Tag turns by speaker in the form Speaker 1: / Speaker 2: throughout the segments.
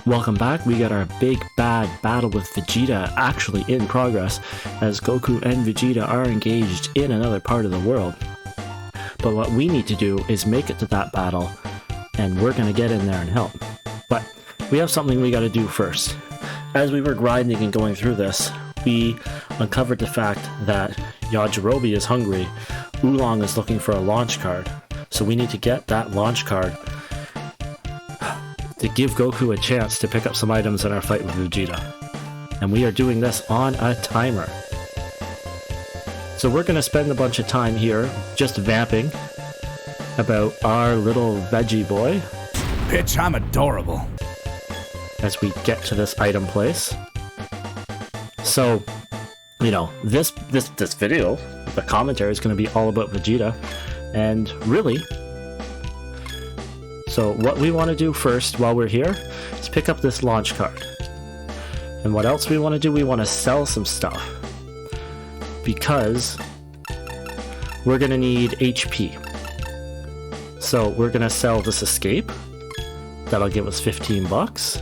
Speaker 1: Welcome back. We got our big bad battle with Vegeta actually in progress, as Goku and Vegeta are engaged in another part of the world. But what we need to do is make it to that battle, and we're gonna get in there and help. But we have something we gotta do first. As we were grinding and going through this, we uncovered the fact that Yajirobe is hungry, Oolong is looking for a launch card, so we need to get that launch card to give Goku a chance to pick up some items in our fight with Vegeta. And we are doing this on a timer. So we're going to spend a bunch of time here just vamping about our little veggie boy.
Speaker 2: Bitch, I'm adorable.
Speaker 1: As we get to this item place. So, you know, this video, the commentary is going to be all about Vegeta. And really, so what we want to do first while we're here is pick up this launch card. And what else we want to do? We want to sell some stuff. Because we're going to need HP. So we're going to sell this escape. That'll give us 15 bucks.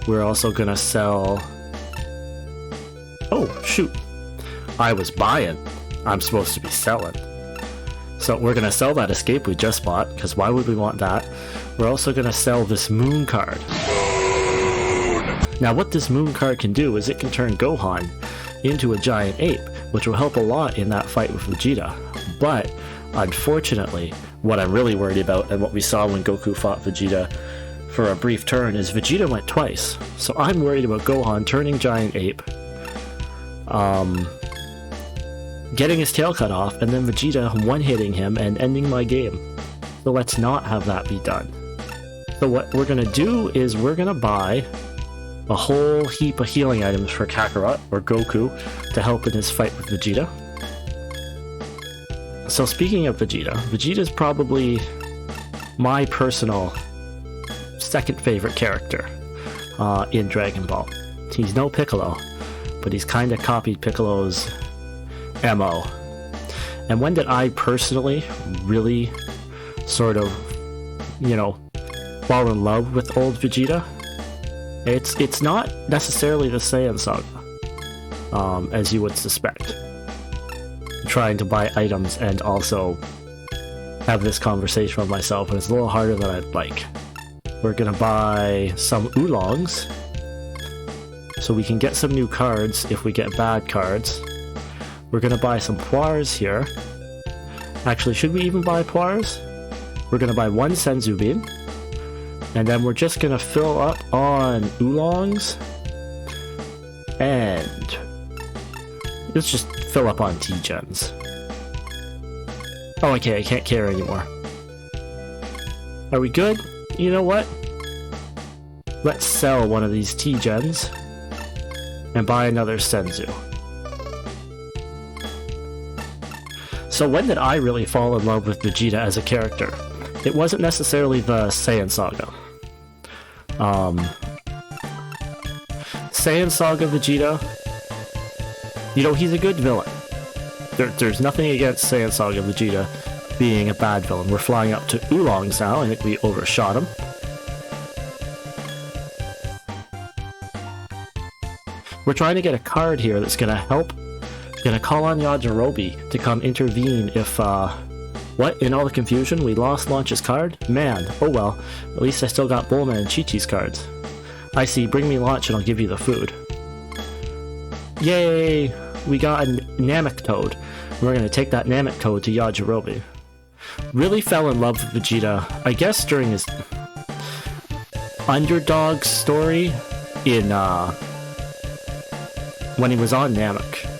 Speaker 1: We're also going to sell... Oh, shoot. I was buying. I'm supposed to be selling. So we're going to sell that escape we just bought, because why would we want that? We're also going to sell this moon card. Now what this moon card can do is it can turn Gohan into a giant ape, which will help a lot in that fight with Vegeta. But, unfortunately, what I'm really worried about, and what we saw when Goku fought Vegeta for a brief turn, is Vegeta went twice. So I'm worried about Gohan turning giant ape, getting his tail cut off, and then Vegeta one-hitting him and ending my game. So let's not have that be done. So what we're going to do is we're going to buy a whole heap of healing items for Kakarot, or Goku, to help in his fight with Vegeta. So speaking of Vegeta, Vegeta's probably my personal second favorite character in Dragon Ball. He's no Piccolo, but he's kind of copied Piccolo's MO. And when did I personally really sort of, you know, fall in love with old Vegeta? It's not necessarily the Saiyan saga, as you would suspect. Trying to buy items and also have this conversation with myself, and it's a little harder than I'd like. We're gonna buy some oolongs, so we can get some new cards if we get bad cards. We're gonna buy some poires here. Actually, should we even buy poires? We're gonna buy one senzu bean. And then we're just gonna fill up on oolongs. And let's just fill up on T-gens. Oh, okay, I can't carry anymore. Are we good? You know what? Let's sell one of these T-gens and buy another senzu. So when did I really fall in love with Vegeta as a character? It wasn't necessarily the Saiyan saga. Saiyan saga Vegeta, you know, he's a good villain. There's nothing against Saiyan saga Vegeta being a bad villain. We're flying up to oolongs now. I think we overshot him. We're trying to get a card here that's gonna help. Gonna call on Yajirobe to come intervene if, what? In all the confusion, we lost Launch's card? Man, oh well. At least I still got Bulma and Chi-Chi's cards. I see, bring me Launch and I'll give you the food. Yay! We got a Namek Toad. We're gonna take that Namek Toad to Yajirobe. Really fell in love with Vegeta, I guess during his underdog story in, when he was on Namek.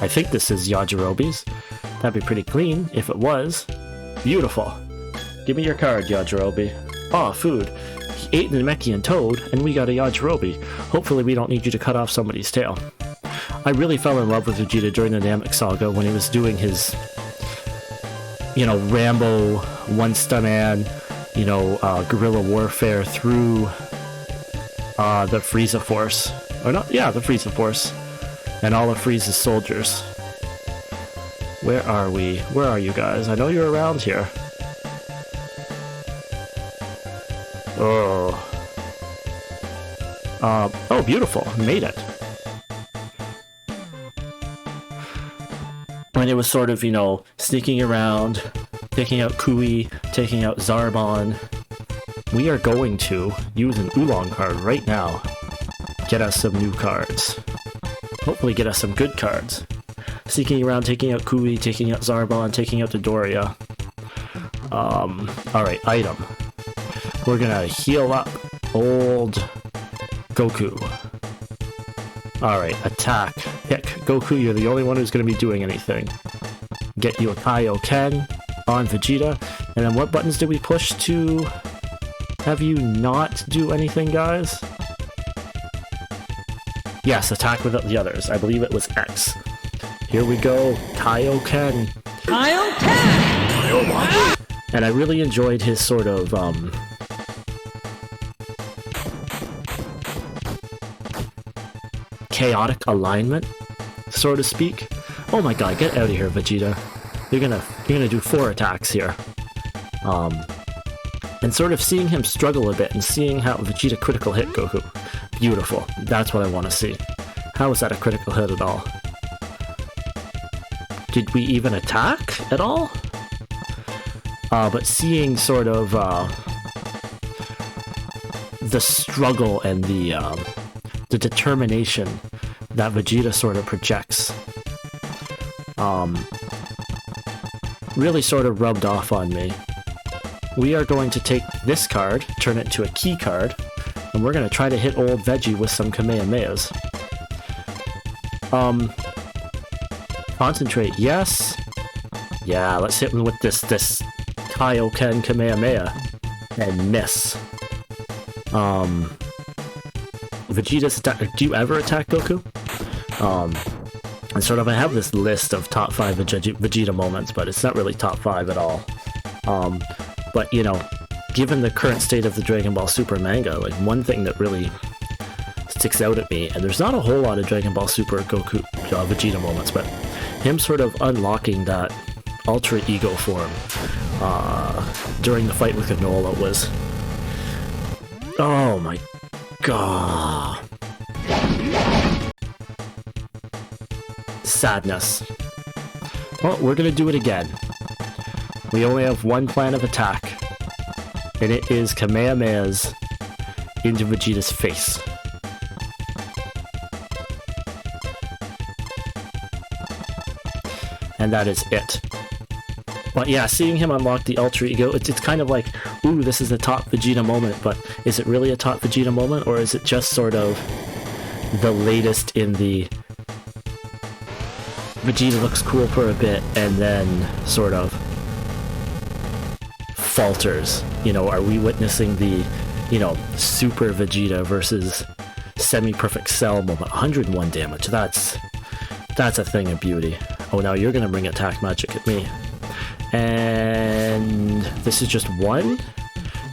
Speaker 1: I think this is Yajirobe's. That'd be pretty clean if it was. Beautiful. Give me your card, Yajirobe. Aw, food. He ate the Namekian toad, and we got a Yajirobe. Hopefully we don't need you to cut off somebody's tail. I really fell in love with Vegeta during the Namek saga when he was doing his, you know, Rambo, one-star-man, you know, guerrilla warfare through the Frieza Force. Or not, yeah, the Frieza Force. And all of Frieza's soldiers. Where are we? Where are you guys? I know you're around here. Oh. Oh, beautiful. Made it. When it was sort of, you know, sneaking around, taking out Kui, taking out Zarbon, we are going to use an Oolong card right now. Get us some new cards. Hopefully get us some good cards. Sneaking around, taking out Kui, taking out Zarbon, taking out Dodoria. Alright, item. We're gonna heal up old Goku. Alright, attack. Pick. Goku, you're the only one who's gonna be doing anything. Get you a Kaioken on Vegeta. And then what buttons did we push to have you not do anything, guys? Yes, attack without the others. I believe it was X. Here we go. Kaioken.
Speaker 3: Kaioken!
Speaker 1: And I really enjoyed his sort of, chaotic alignment, so to speak. Oh my god, get out of here, Vegeta. You're gonna do 4 attacks here. And sort of seeing him struggle a bit and seeing how Vegeta critical hit Goku. Beautiful. That's what I want to see. How is that a critical hit at all? Did we even attack at all? But seeing sort of the struggle and the determination that Vegeta sort of projects really sort of rubbed off on me. We are going to take this card, turn it into a key card, and we're going to try to hit old Veggie with some Kamehamehas. Concentrate, yes. Yeah, let's hit him with this Kaioken Kamehameha and miss. Vegeta's attack. Do you ever attack Goku? And sort of, I have this list of top 5 Vegeta moments, but it's not really top 5 at all. But you know, given the current state of the Dragon Ball Super manga, like one thing that really sticks out at me, and there's not a whole lot of Dragon Ball Super Goku Vegeta moments, but him sort of unlocking that Ultra Ego form during the fight with Granola was, oh my god, sadness. Well, we're gonna do it again. We only have one plan of attack, and it is Kamehamehas into Vegeta's face. And that is it. But yeah, seeing him unlock the Ultra Ego, it's kind of like, ooh, this is a top Vegeta moment, but is it really a top Vegeta moment, or is it just sort of the latest in the Vegeta looks cool for a bit and then sort of falters? You know, are we witnessing the, you know, Super Vegeta versus Semi-Perfect Cell moment? 101 damage, that's a thing of beauty. Oh, now you're gonna bring attack magic at me. And this is just 1?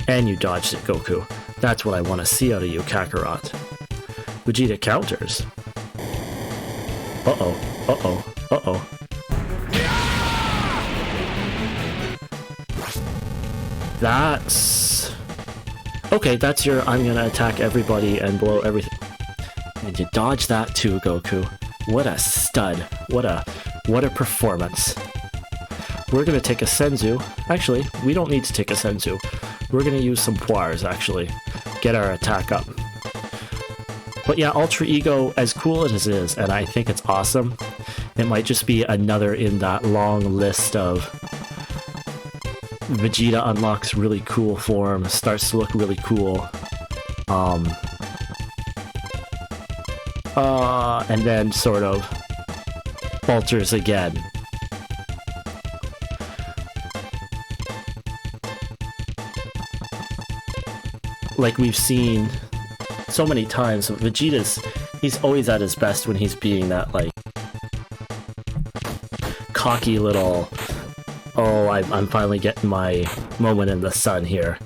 Speaker 1: And you dodged it, Goku. That's what I want to see out of you, Kakarot. Vegeta counters. Uh-oh, uh-oh, uh-oh. That's... okay, that's your I'm gonna attack everybody and blow everything. And you dodge that too, Goku. What a stud. What a performance. We're gonna take a Senzu. Actually, we don't need to take a Senzu. We're gonna use some Poires, actually. Get our attack up. But yeah, Ultra Ego, as cool as it is, and I think it's awesome, it might just be another in that long list of Vegeta unlocks really cool form, starts to look really cool. And then sort of falters again. Like we've seen so many times, he's always at his best when he's being that, like, cocky little, oh, I'm finally getting my moment in the sun here.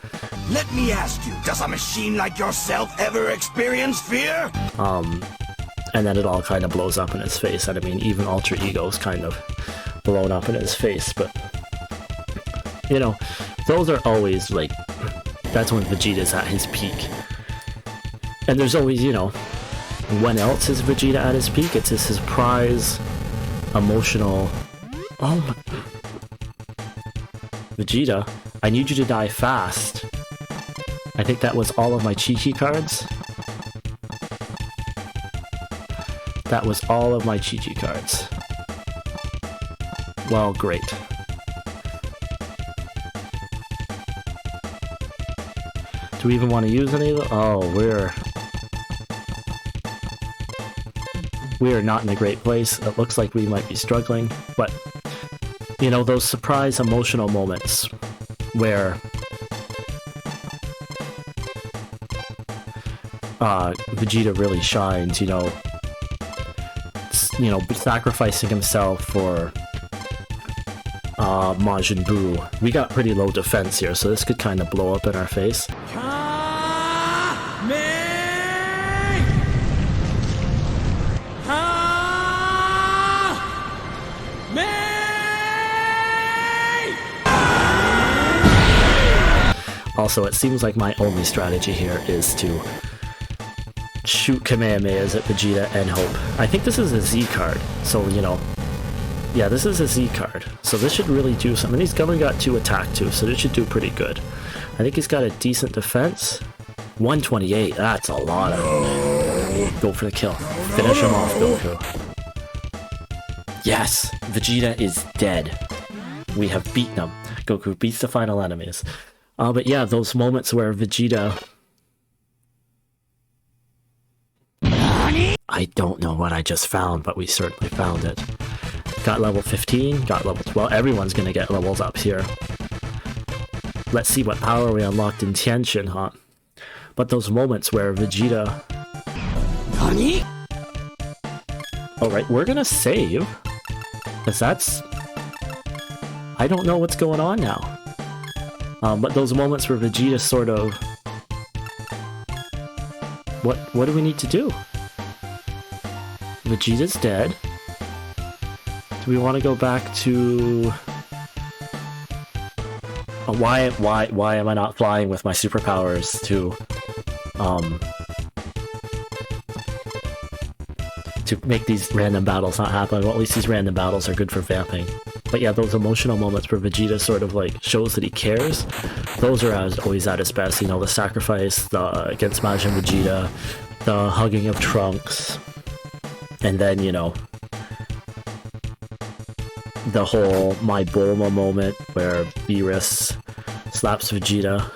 Speaker 3: Let me ask you, does a machine like yourself ever experience fear?
Speaker 1: And then it all kind of blows up in his face, and I mean, even Ultra Ego's kind of blown up in his face, but, you know, those are always, like, That's when Vegeta's at his peak. And there's always, you know, when else is Vegeta at his peak? It's his surprise, emotional... Oh my... Vegeta, I need you to die fast. I think that was all of my Chi-Chi cards. That was all of my Chi-Chi cards. Well, great. Do we even want to use any of them? Oh, we're not in a great place. It looks like we might be struggling, but you know, those surprise emotional moments where Vegeta really shines, you know, sacrificing himself for Majin Buu. We got pretty low defense here, so this could kind of blow up in our face. Also, it seems like my only strategy here is to shoot Kamehamehas at Vegeta and hope. I think this is a Z card, so, you know, yeah, this is a Z card, so this should really do something. He's only got 2 attack too, so this should do pretty good. I think he's got a decent defense. 128, that's a lot of... Go for the kill. Finish him off, Goku. Yes! Vegeta is dead. We have beaten him. Goku beats the final enemies. But yeah, those moments where Vegeta... I don't know what I just found, but we certainly found it. Got level 15, got level 12. Everyone's gonna get levels up here. Let's see what power we unlocked in Tiantian, huh? But those moments where Vegeta... Alright, we're gonna save. Because that's... I don't know what's going on now. But those moments where Vegeta sort of... What do we need to do? Vegeta's dead. Do we want to go back to... Why am I not flying with my superpowers to make these random battles not happen? Well, at least these random battles are good for vamping. But yeah, those emotional moments where Vegeta sort of like shows that he cares, those are always at his best. You know, the sacrifice against Majin Vegeta, the hugging of Trunks, and then, you know, the whole My Bulma moment where Beerus slaps Vegeta,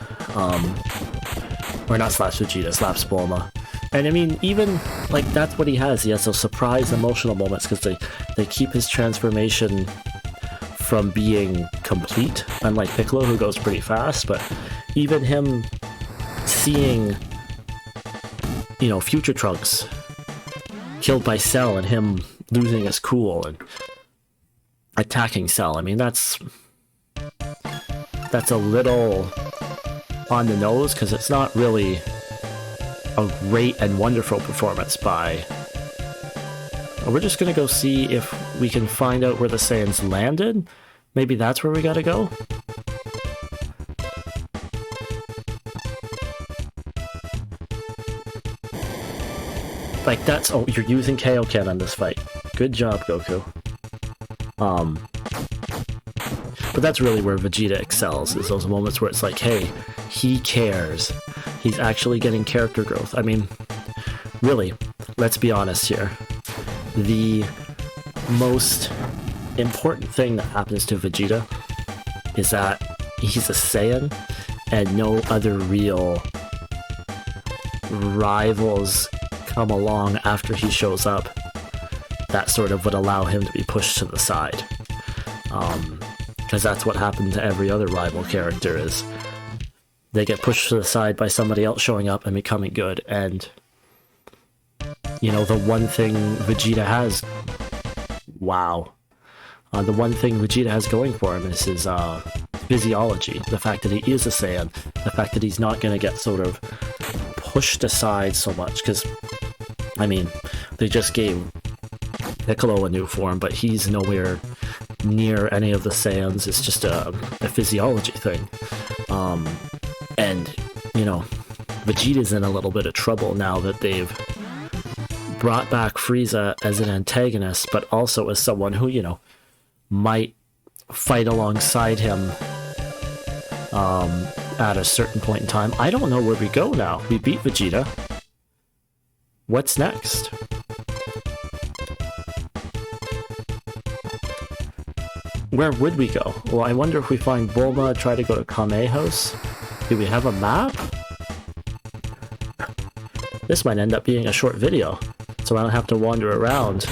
Speaker 1: or not slaps Vegeta, slaps Bulma. And I mean, even, like, that's what he has. He has those surprise emotional moments because they keep his transformation from being complete, unlike Piccolo, who goes pretty fast. But even him seeing, you know, future Trunks killed by Cell and him losing his cool and attacking Cell, I mean, that's a little on the nose because it's not really a great and wonderful performance by... We're just gonna go see if we can find out where the Saiyans landed. Maybe that's where we gotta go? Like, that's... Oh, you're using Kaioken on this fight. Good job, Goku. But that's really where Vegeta excels, is those moments where it's like, hey, he cares. He's actually getting character growth. I mean, really, let's be honest here. The most important thing that happens to Vegeta is that he's a Saiyan and no other real rivals come along after he shows up that sort of would allow him to be pushed to the side. Because that's what happened to every other rival character, is they get pushed to the side by somebody else showing up and becoming good. And, you know, the one thing Vegeta has... Wow. The one thing Vegeta has going for him is his physiology. The fact that he is a Saiyan. The fact that he's not going to get sort of pushed aside so much. Because, I mean, they just gave Piccolo a new form, but he's nowhere And, you know, Vegeta's in a little bit of trouble now that they've brought back Frieza as an antagonist, but also as someone who, you know, might fight alongside him at a certain point in time. I don't know where we go now. We beat Vegeta. What's next? Where would we go? Well, I wonder if we find Bulma, try to go to Kame House. Do we have a map? This might end up being a short video, so I don't have to wander around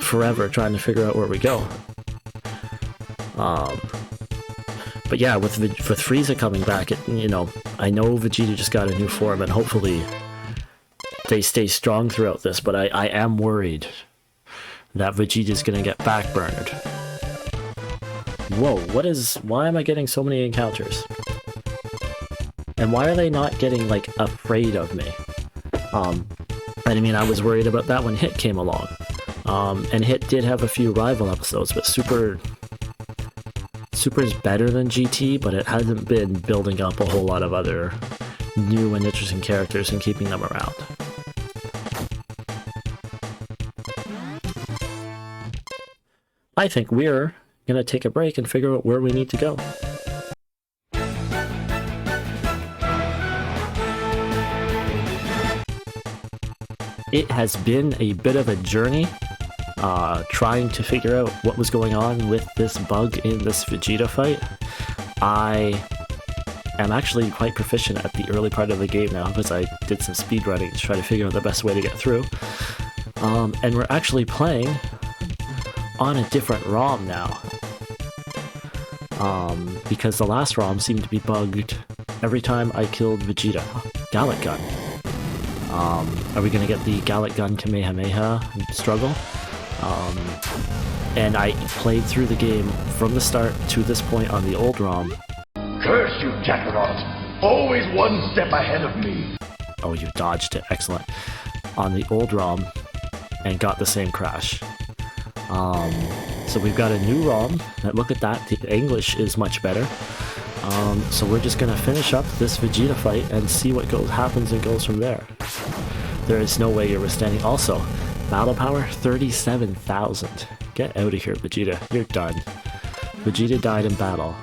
Speaker 1: forever trying to figure out where we go. But yeah, with Frieza coming back, you know, I know Vegeta just got a new form, and hopefully they stay strong throughout this, but I am worried that Vegeta's gonna get backburned. Whoa, why am I getting so many encounters? And why are they not getting, like, afraid of me? I mean, I was worried about that when Hit came along. And Hit did have a few rival episodes, but Super's better than GT, but it hasn't been building up a whole lot of other new and interesting characters and keeping them around. I think we're gonna take a break and figure out where we need to go. It has been a bit of a journey, trying to figure out what was going on with this bug in this Vegeta fight. I am actually quite proficient at the early part of the game now, because I did some speedrunning to try to figure out the best way to get through. And we're actually playing on a different ROM now. Because the last ROM seemed to be bugged every time I killed Vegeta. Gallic Gun. Are we gonna get the Gallic Gun Kamehameha struggle? And I played through the game from the start to this point on the old ROM.
Speaker 3: Curse you, Kakarot! Always one step ahead of me!
Speaker 1: Oh, you dodged it. Excellent. On the old ROM, and got the same crash. So we've got a new ROM, and look at that, the English is much better. So we're just gonna finish up this Vegeta fight and see what happens and goes from there. There is no way you're withstanding. Also, battle power 37,000. Get out of here, Vegeta. You're done. Vegeta died in battle.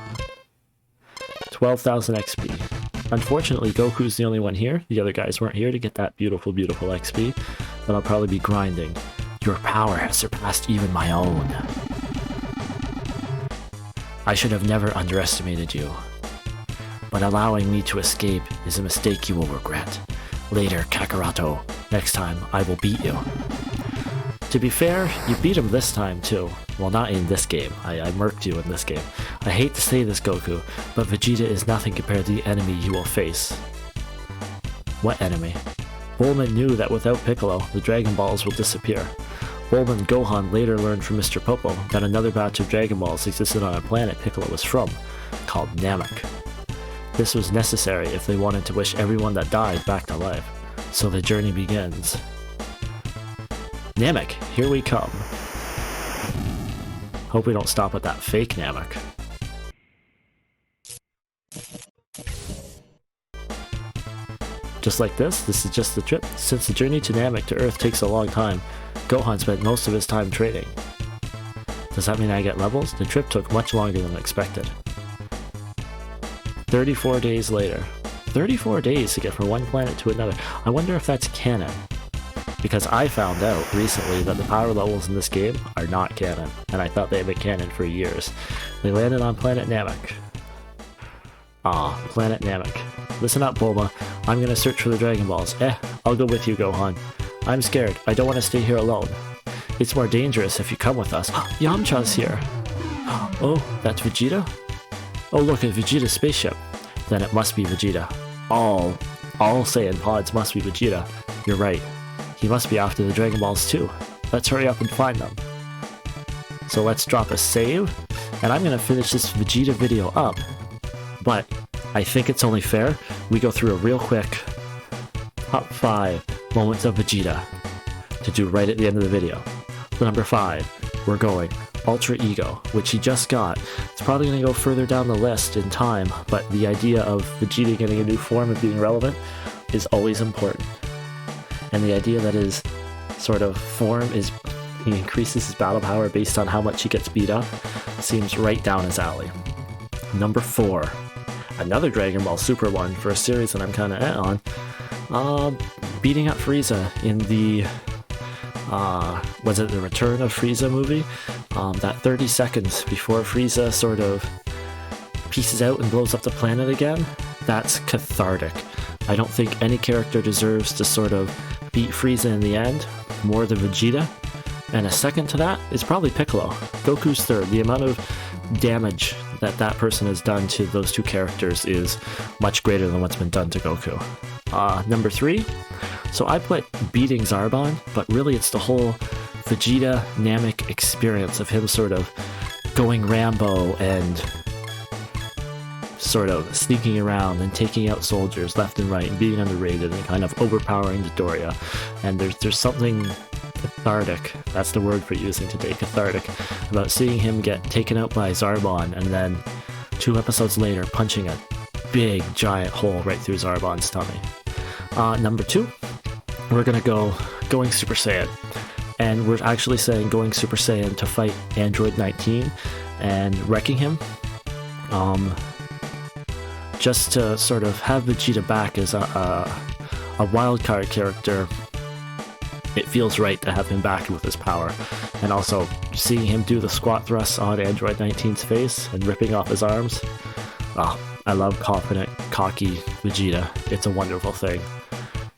Speaker 1: 12,000 XP. Unfortunately, Goku's the only one here. The other guys weren't here to get that beautiful, beautiful XP. But I'll probably be grinding. Your power has surpassed even my own. I should have never underestimated you. But allowing me to escape is a mistake you will regret. Later, Kakaroto. Next time, I will beat you. To be fair, you beat him this time too. Well, not in this game. I murked you in this game. I hate to say this, Goku, but Vegeta is nothing compared to the enemy you will face. What enemy? Bulma knew that without Piccolo, the Dragon Balls will disappear. Bulma and Gohan later learned from Mr. Popo that another batch of Dragon Balls existed on a planet Piccolo was from, called Namek. This was necessary if they wanted to wish everyone that died back to life. So the journey begins. Namek, here we come. Hope we don't stop at that fake Namek. Just like this is just the trip. Since the journey to Namek to Earth takes a long time, Gohan spent most of his time training. Does that mean I get levels? The trip took much longer than expected. 34 days later. 34 days to get from one planet to another. I wonder if that's canon. Because I found out recently that the power levels in this game are not canon, and I thought they had been canon for years. They landed on planet Namek. Ah, planet Namek. Listen up, Bulma. I'm gonna search for the Dragon Balls. I'll go with you, Gohan. I'm scared. I don't want to stay here alone. It's more dangerous if you come with us. Yamcha's here. Oh, that's Vegeta? Oh, look at Vegeta's spaceship. Then it must be Vegeta. All Saiyan pods must be Vegeta. You're right. He must be after the Dragon Balls too. Let's hurry up and find them. So let's drop a save, and I'm gonna finish this Vegeta video up. But I think it's only fair we go through a real quick top 5 moments of Vegeta to do right at the end of the video. So number 5, we're going Ultra Ego, which he just got. It's probably going to go further down the list in time, but the idea of Vegeta getting a new form and being relevant is always important. And the idea that his sort of form is he increases his battle power based on how much he gets beat up seems right down his alley. Number 4, another Dragon Ball Super one for a series that I'm kind of on. Beating up Frieza in the was it the Return of Frieza movie? That 30 seconds before Frieza sort of pieces out and blows up the planet again, that's cathartic. I don't think any character deserves to sort of beat Frieza in the end more than Vegeta. And a second to that is probably Piccolo. Goku's third. The amount of damage that person has done to those two characters is much greater than what's been done to Goku. Number 3, so I put beating Zarbon, but really it's the whole Vegeta Namek experience of him sort of going Rambo and sort of sneaking around and taking out soldiers left and right and being underrated and kind of overpowering Dodoria. And there's something cathartic, that's the word for using today, cathartic, about seeing him get taken out by Zarbon and then 2 episodes later punching a big giant hole right through Zarbon's tummy. Number 2, we're gonna go going Super Saiyan, and we're actually saying going Super Saiyan to fight Android 19 and wrecking him, just to sort of have Vegeta back as a wildcard character. It feels right to have him back with his power, and also seeing him do the squat thrusts on Android 19's face and ripping off his arms. Oh, I love confident, cocky Vegeta. It's a wonderful thing.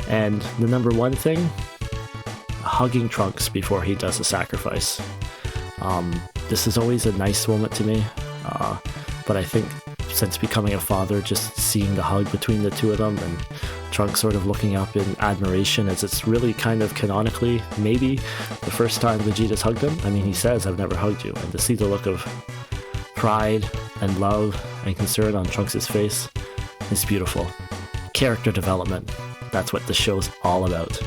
Speaker 1: And the number 1 thing, hugging Trunks before he does a sacrifice. This is always a nice moment to me, but I think since becoming a father, just seeing the hug between the two of them and Trunks sort of looking up in admiration, as it's really kind of canonically maybe the first time Vegeta's hugged him. I mean, he says, "I've never hugged you," and to see the look of pride and love and concern on Trunks' face is beautiful. Character development, that's what this show's all about.